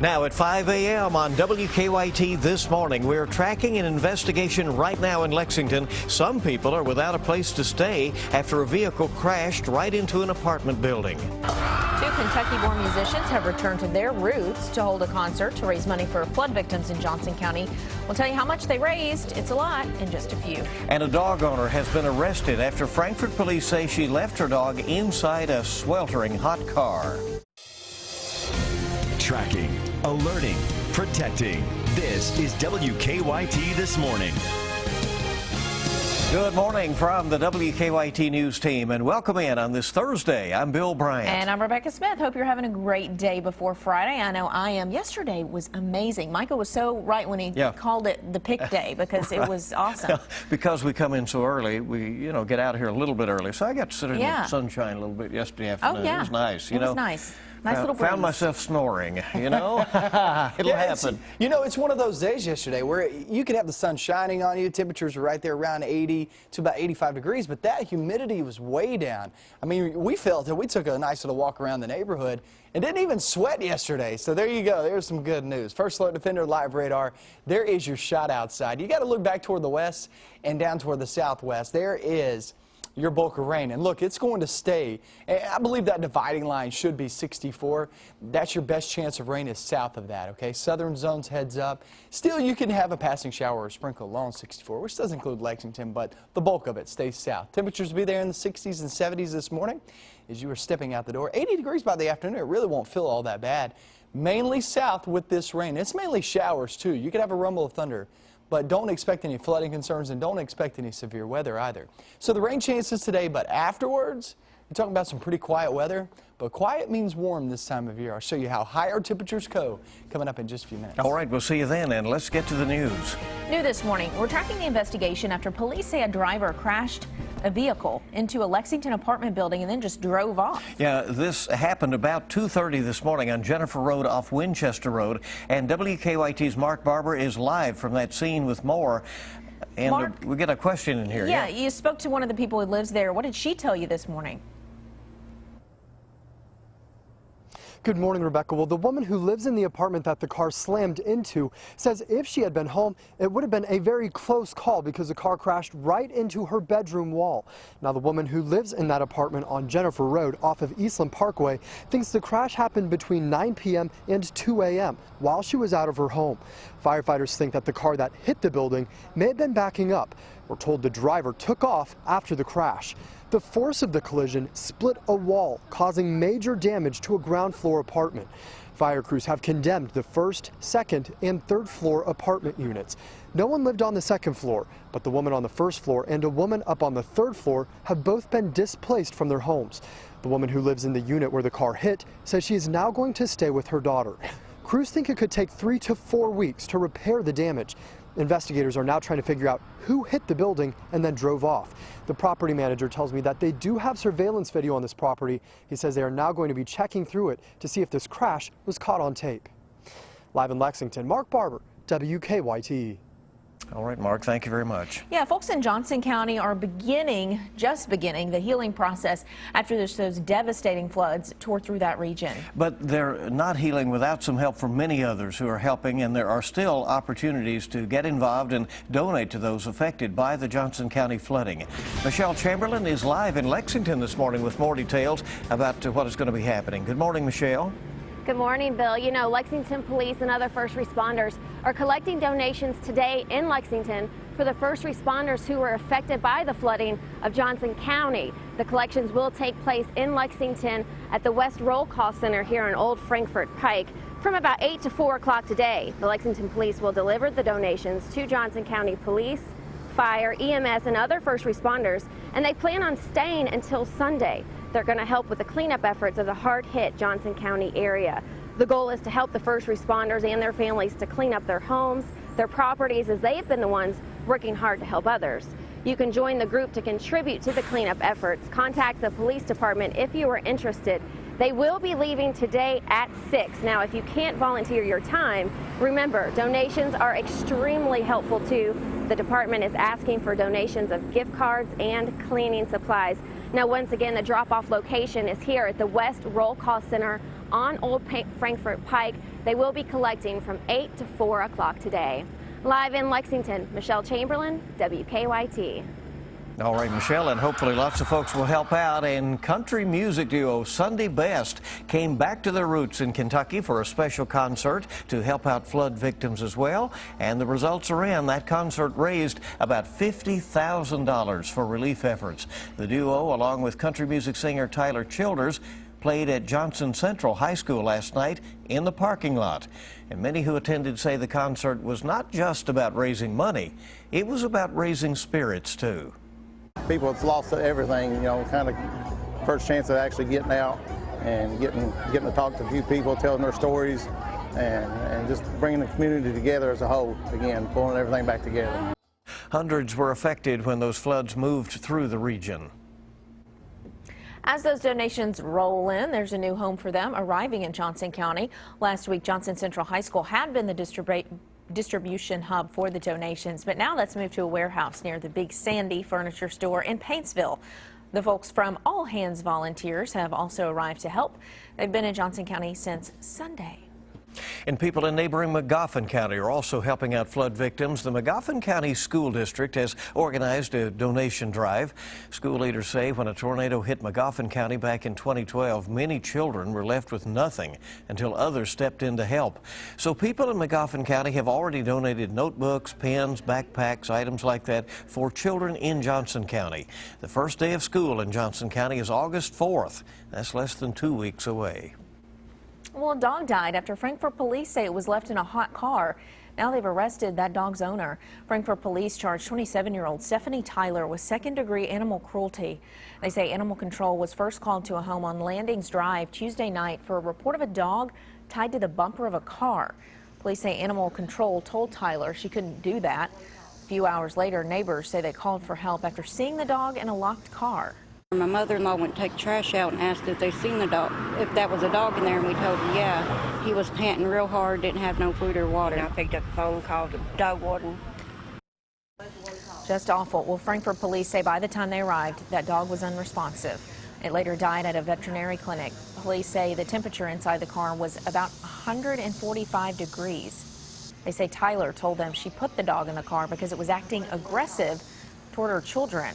Now at 5 a.m. on WKYT this morning, we're tracking an investigation right now in Lexington. Some people are without a place to stay after a vehicle crashed right into an apartment building. Two Kentucky-born musicians have returned to their roots to hold a concert to raise money for flood victims in Johnson County. We'll tell you how much they raised. It's a lot in just a few. And a dog owner has been arrested after Frankfort police say she left her dog inside a sweltering hot car. Tracking, alerting, protecting. This is WKYT This Morning. Good morning from the WKYT News team, and welcome in on this Thursday. I'm Bill Bryant. And I'm Rebecca Smith. Hope you're having a great day before Friday. I know I am. Yesterday was amazing. Michael was so right when he called it the pick day because it was awesome. Because we come in so early, we get out of here a little bit early. So I got to sit in the sunshine a little bit yesterday afternoon. Oh, yeah. It was nice. It was nice. Nice little breeze. Found myself snoring, It'll happen. It's one of those days yesterday where you could have the sun shining on you. Temperatures were right there around 80 to about 85 degrees, but that humidity was way down. I mean, we felt it. We took a nice little walk around the neighborhood and didn't even sweat yesterday. So there you go. There's some good news. First Alert Defender Live Radar. There is your shot outside. You got to look back toward the west and down toward the southwest. There is your bulk of rain. And look, it's going to stay. I believe that dividing line should be 64. That's your best chance of rain is south of that, okay? Southern zones heads up. Still, you can have a passing shower or sprinkle along 64, which does include Lexington, but the bulk of it stays south. Temperatures will be there in the 60s and 70s this morning as you are stepping out the door. 80 degrees by the afternoon. It really won't feel all that bad. Mainly south with this rain. It's mainly showers, too. You could have a rumble of thunder, but don't expect any flooding concerns and don't expect any severe weather either. So the rain chances today, but afterwards, we're talking about some pretty quiet weather. But quiet means warm this time of year. I'll show you how higher temperatures go coming up in just a few minutes. All right, we'll see you then, and let's get to the news. New this morning, we're tracking the investigation after police say a driver crashed a vehicle into a Lexington apartment building and then just drove off. Yeah, this happened about 2:30 this morning on Jennifer Road off Winchester Road, and WKYT's Mark Barber is live from that scene with more. And Mark, we get a question in here. Yeah, you spoke to one of the people who lives there. What did she tell you this morning? Good morning, Rebecca. Well, the woman who lives in the apartment that the car slammed into says if she had been home, it would have been a very close call because the car crashed right into her bedroom wall. Now, the woman who lives in that apartment on Jennifer Road off of Eastland Parkway thinks the crash happened between 9 p.m. and 2 a.m. while she was out of her home. Firefighters think that the car that hit the building may have been backing up. We're told the driver took off after the crash. The force of the collision split a wall, causing major damage to a ground floor apartment. Fire crews have condemned the first, second, and third floor apartment units. No one lived on the second floor, but the woman on the first floor and a woman up on the third floor have both been displaced from their homes. The woman who lives in the unit where the car hit says she is now going to stay with her daughter. Crews think it could take 3 to 4 weeks to repair the damage. Investigators are now trying to figure out who hit the building and then drove off. The property manager tells me that they do have surveillance video on this property. He says they are now going to be checking through it to see if this crash was caught on tape. Live in Lexington, Mark Barber, WKYT. All right, Mark, thank you very much. Yeah, folks in Johnson County are just beginning the healing process after those devastating floods tore through that region. But they're not healing without some help from many others who are helping, and there are still opportunities to get involved and donate to those affected by the Johnson County flooding. Michelle Chamberlain is live in Lexington this morning with more details about what is going to be happening. Good morning, Michelle. Good morning, Bill. You know, Lexington police and other first responders are collecting donations today in Lexington for the first responders who were affected by the flooding of Johnson County. The collections will take place in Lexington at the West Roll Call Center here on Old Frankfort Pike from about 8 to 4 o'clock today. The Lexington police will deliver the donations to Johnson County Police, Fire, EMS, and other first responders, and they plan on staying until Sunday. They're going to help with the cleanup efforts of the hard-hit Johnson County area. The goal is to help the first responders and their families to clean up their homes, their properties, as they've been the ones working hard to help others. You can join the group to contribute to the cleanup efforts. Contact the police department if you are interested. They will be leaving today at 6. Now, if you can't volunteer your time, remember, donations are extremely helpful too. The department is asking for donations of gift cards and cleaning supplies. Now, once again, the drop-off location is here at the West Roll Call Center on Old Frankfort Pike. They will be collecting from 8 to 4 o'clock today. Live in Lexington, Michelle Chamberlain, WKYT. All right, Michelle, and hopefully lots of folks will help out. And country music duo Sunday Best came back to their roots in Kentucky for a special concert to help out flood victims as well. And the results are in. That concert raised about $50,000 for relief efforts. The duo, along with country music singer Tyler Childers, played at Johnson Central High School last night in the parking lot. And many who attended say the concert was not just about raising money, it was about raising spirits too. People have lost everything, you know, kind of first chance of actually getting out and getting to talk to a few people, telling their stories, and just bringing the community together as a whole, again, pulling everything back together. Hundreds were affected when those floods moved through the region. As those donations roll in, there's a new home for them arriving in Johnson County. Last week, Johnson Central High School had been the distribution hub for the donations, but now let's move to a warehouse near the Big Sandy furniture store in Paintsville. The folks from All Hands Volunteers have also arrived to help. They've been in Johnson County since Sunday. And people in neighboring Magoffin County are also helping out flood victims. The Magoffin County School District has organized a donation drive. School leaders say when a tornado hit Magoffin County back in 2012, many children were left with nothing until others stepped in to help. So people in Magoffin County have already donated notebooks, pens, backpacks, items like that for children in Johnson County. The first day of school in Johnson County is August 4th. That's less than 2 weeks away. Well, a dog died after Frankfort police say it was left in a hot car. Now they've arrested that dog's owner. Frankfort police charged 27-year-old Stephanie Tyler with second-degree animal cruelty. They say animal control was first called to a home on Landings Drive Tuesday night for a report of a dog tied to the bumper of a car. Police say animal control told Tyler she couldn't do that. A few hours later, neighbors say they called for help after seeing the dog in a locked car. My mother-in-law went to take trash out and asked if they seen the dog, if that was a dog in there, and we told her, yeah. He was panting real hard, didn't have no food or water. And I picked up the phone, called the dog warden. Just awful. Well, Frankfort police say by the time they arrived, that dog was unresponsive. It later died at a veterinary clinic. Police say the temperature inside the car was about 145 degrees. They say Tyler told them she put the dog in the car because it was acting aggressive toward her children.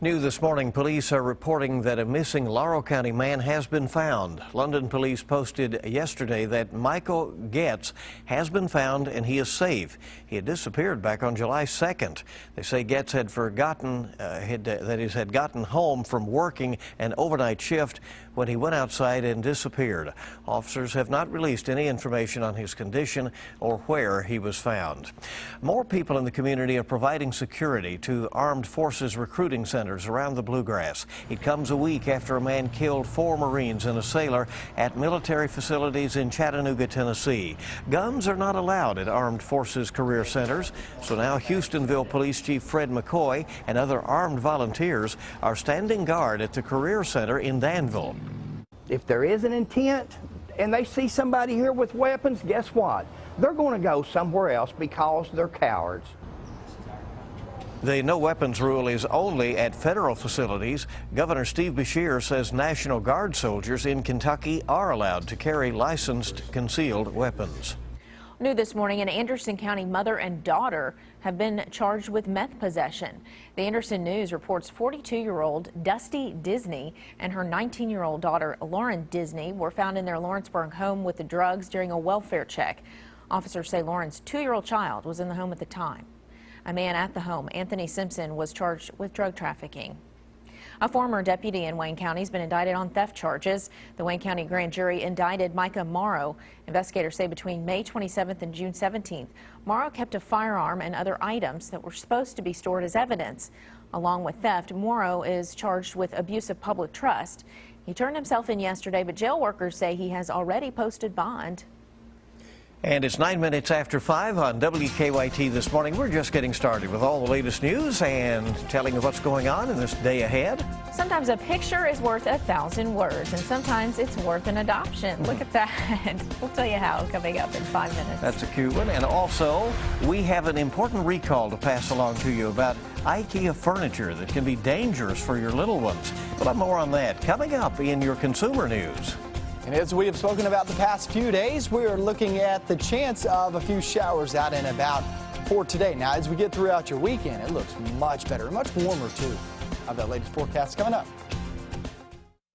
New this morning, police are reporting that a missing Laurel County man has been found. London police posted yesterday that Michael Getz has been found and he is safe. He had disappeared back on July 2nd. They say Getz had had gotten home from working an overnight shift when he went outside and disappeared. Officers have not released any information on his condition or where he was found. More people in the community are providing security to armed forces recruiting centers around the Bluegrass. It comes a week after a man killed 4 Marines and a sailor at military facilities in Chattanooga, Tennessee. Guns are not allowed at armed forces career centers, so now Houstonville Police Chief Fred McCoy and other armed volunteers are standing guard at the career center in Danville. If there is an intent and they see somebody here with weapons, guess what? They're going to go somewhere else because they're cowards. The no weapons rule is only at federal facilities. Governor Steve Beshear says National Guard soldiers in Kentucky are allowed to carry licensed concealed weapons. New this morning, an Anderson County mother and daughter have been charged with meth possession. The Anderson News reports 42-year-old Dusty Disney and her 19-year-old daughter Lauren Disney were found in their Lawrenceburg home with the drugs during a welfare check. Officers say Lauren's 2-year-old child was in the home at the time. A man at the home, Anthony Simpson, was charged with drug trafficking. A former deputy in Wayne County has been indicted on theft charges. The Wayne County grand jury indicted Micah Morrow. Investigators say between May 27th and June 17th, Morrow kept a firearm and other items that were supposed to be stored as evidence. Along with theft, Morrow is charged with abuse of public trust. He turned himself in yesterday, but jail workers say he has already posted bond. And it's 9 minutes after 5 on WKYT this morning. We're just getting started with all the latest news and telling you what's going on in this day ahead. Sometimes a picture is worth 1,000 words, and sometimes it's worth an adoption. Look at that. We'll tell you how coming up in 5 minutes. That's a cute one. And also, we have an important recall to pass along to you about IKEA furniture that can be dangerous for your little ones. We'll have more on that coming up in your consumer news. And as we have spoken about the past few days, we are looking at the chance of a few showers out and about for today. Now, as we get throughout your weekend, it looks much better, much warmer too. I've got latest forecast coming up.